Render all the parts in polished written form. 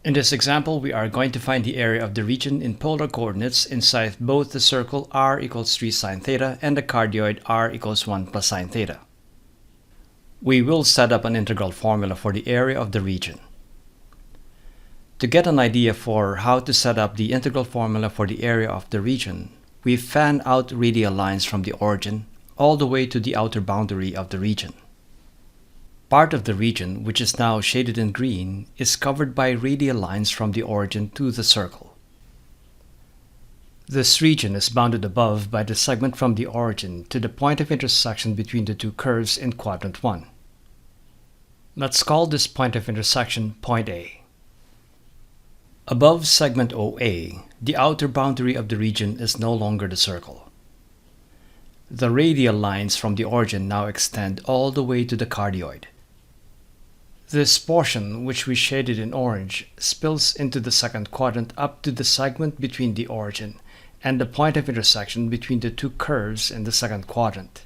In this example, we are going to find the area of the region in polar coordinates inside both the circle r equals 3 sine theta and the cardioid r equals 1 plus sine theta. We will set up an integral formula for the area of the region. To get an idea for how to set up the integral formula for the area of the region, we fan out radial lines from the origin all the way to the outer boundary of the region. Part of the region, which is now shaded in green, is covered by radial lines from the origin to the circle. This region is bounded above by the segment from the origin to the point of intersection between the two curves in quadrant 1. Let's call this point of intersection point A. Above segment OA, the outer boundary of the region is no longer the circle. The radial lines from the origin now extend all the way to the cardioid. This portion, which we shaded in orange, spills into the second quadrant up to the segment between the origin and the point of intersection between the two curves in the second quadrant.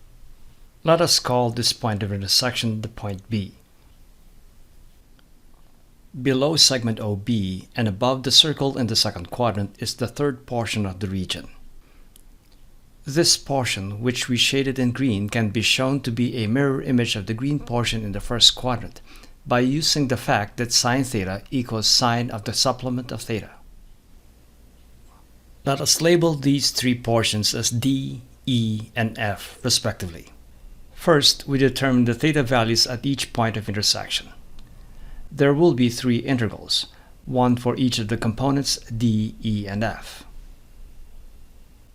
Let us call this point of intersection the point B. Below segment OB and above the circle in the second quadrant is the third portion of the region. This portion, which we shaded in green, can be shown to be a mirror image of the green portion in the first quadrant by using the fact that sine theta equals sine of the supplement of theta. Let us label these three portions as D, E, and F respectively. First, we determine the theta values at each point of intersection. There will be three integrals, one for each of the components D, E, and F.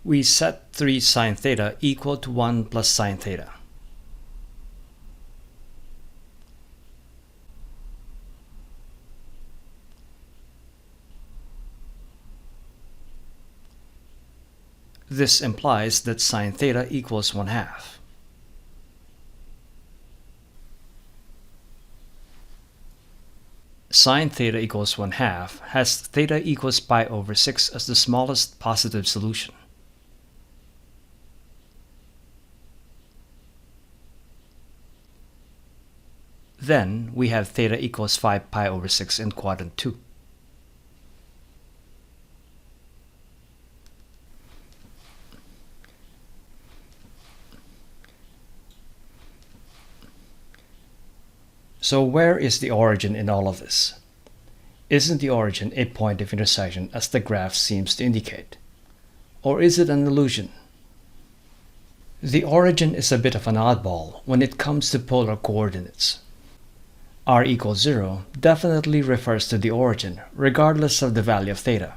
We set 3 sine theta equal to 1 plus sine theta. This implies that sine theta equals 1/2. Sine theta equals 1/2 has theta equals pi over 6 as the smallest positive solution. Then we have theta equals 5 pi over 6 in quadrant 2. So where is the origin in all of this? Isn't the origin a point of intersection as the graph seems to indicate? Or is it an illusion? The origin is a bit of an oddball when it comes to polar coordinates. R equals 0 definitely refers to the origin, regardless of the value of theta.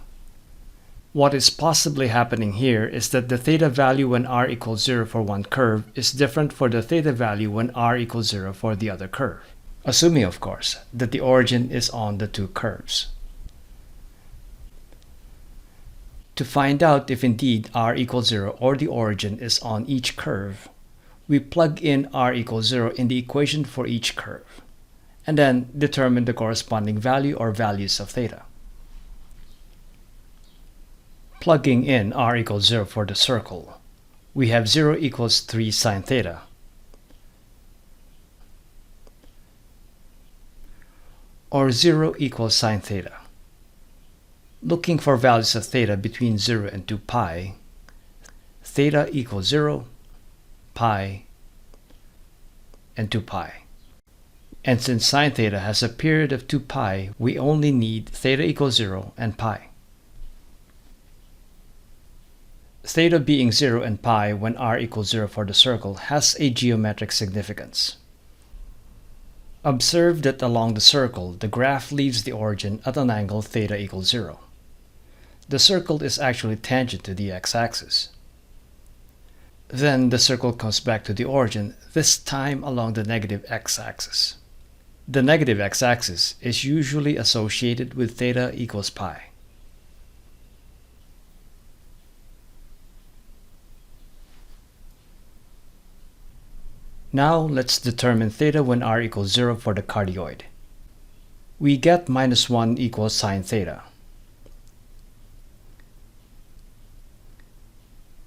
What is possibly happening here is that the theta value when r equals 0 for one curve is different for the theta value when r equals 0 for the other curve. Assuming, of course, that the origin is on the two curves. To find out if indeed r equals 0 or the origin is on each curve, we plug in r equals 0 in the equation for each curve, and then determine the corresponding value or values of theta. Plugging in r equals 0 for the circle, we have 0 equals 3 sine theta. Or 0 equals sine theta. Looking for values of theta between 0 and 2 pi, theta equals 0, pi, and 2 pi. And since sine theta has a period of 2 pi, we only need theta equals 0 and pi. Theta being 0 and pi when r equals 0 for the circle has a geometric significance. Observe that along the circle, the graph leaves the origin at an angle theta equals 0. The circle is actually tangent to the x-axis. Then the circle comes back to the origin, this time along the negative x-axis. The negative x-axis is usually associated with theta equals pi. Now let's determine theta when r equals 0 for the cardioid. We get minus 1 equals sine theta.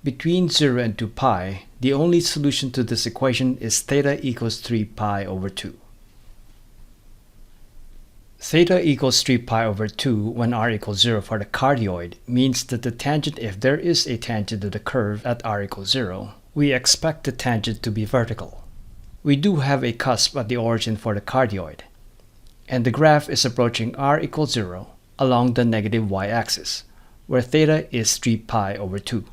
Between 0 and 2 pi, the only solution to this equation is theta equals 3 pi over 2. Theta equals 3 pi over 2 when r equals 0 for the cardioid means that the tangent, if there is a tangent to the curve at r equals 0, we expect the tangent to be vertical. We do have a cusp at the origin for the cardioid, and the graph is approaching r equals 0 along the negative y-axis, where theta is 3 pi over 2.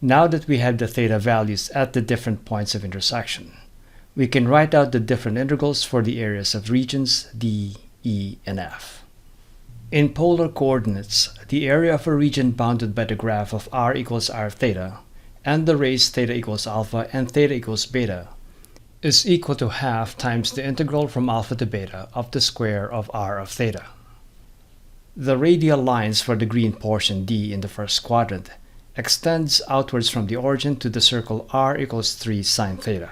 Now that we have the theta values at the different points of intersection, we can write out the different integrals for the areas of regions D, E, and F. In polar coordinates, the area of a region bounded by the graph of r equals r theta and the rays theta equals alpha and theta equals beta is equal to half times the integral from alpha to beta of the square of r of theta. The radial lines for the green portion D in the first quadrant extends outwards from the origin to the circle r equals 3 sine theta.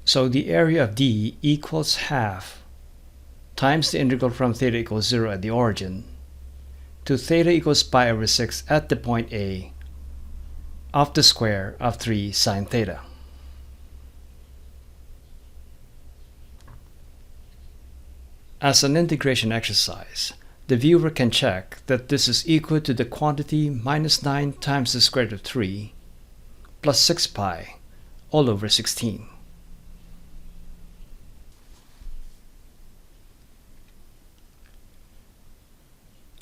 So the area of D equals half times the integral from theta equals 0 at the origin to theta equals pi over 6 at the point A of the square of 3 sine theta. As an integration exercise, the viewer can check that this is equal to the quantity minus 9 times the square root of 3 plus 6 pi all over 16.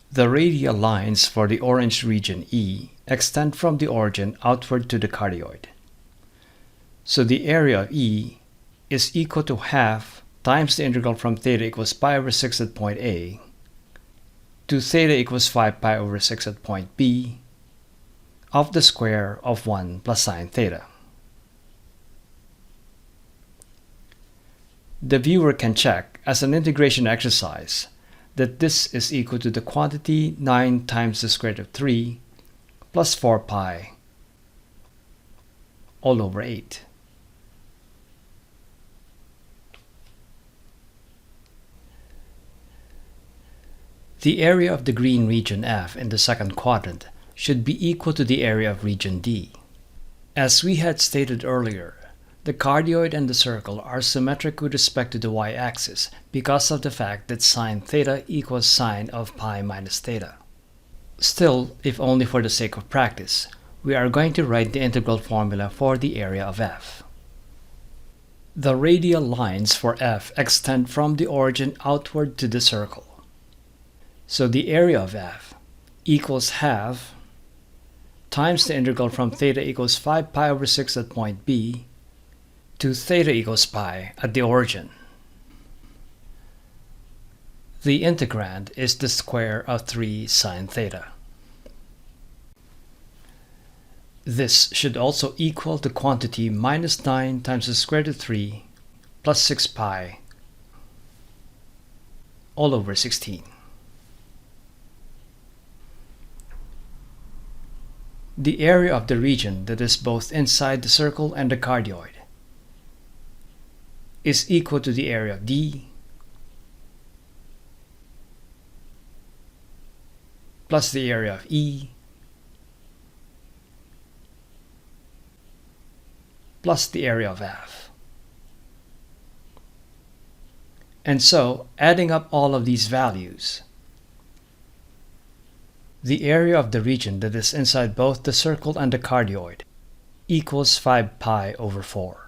The radial lines for the orange region E extend from the origin outward to the cardioid. So the area of E is equal to half times the integral from theta equals pi over 6 at point A to theta equals 5 pi over 6 at point B of the square of 1 plus sine theta. The viewer can check as an integration exercise that this is equal to the quantity 9 times the square root of 3 plus 4 pi all over 8. The area of the green region F in the second quadrant should be equal to the area of region D. As we had stated earlier, the cardioid and the circle are symmetric with respect to the y-axis because of the fact that sine theta equals sine of pi minus theta. Still, if only for the sake of practice, we are going to write the integral formula for the area of F. The radial lines for F extend from the origin outward to the circle. So the area of F equals half times the integral from theta equals 5 pi over 6 at point B to theta equals pi at the origin. The integrand is the square of 3 sine theta. This should also equal the quantity minus 9 times the square root of 3 plus 6 pi all over 16. The area of the region that is both inside the circle and the cardioid is equal to the area of D plus the area of E plus the area of F. And so, adding up all of these values, the area of the region that is inside both the circle and the cardioid equals 5 pi over 4.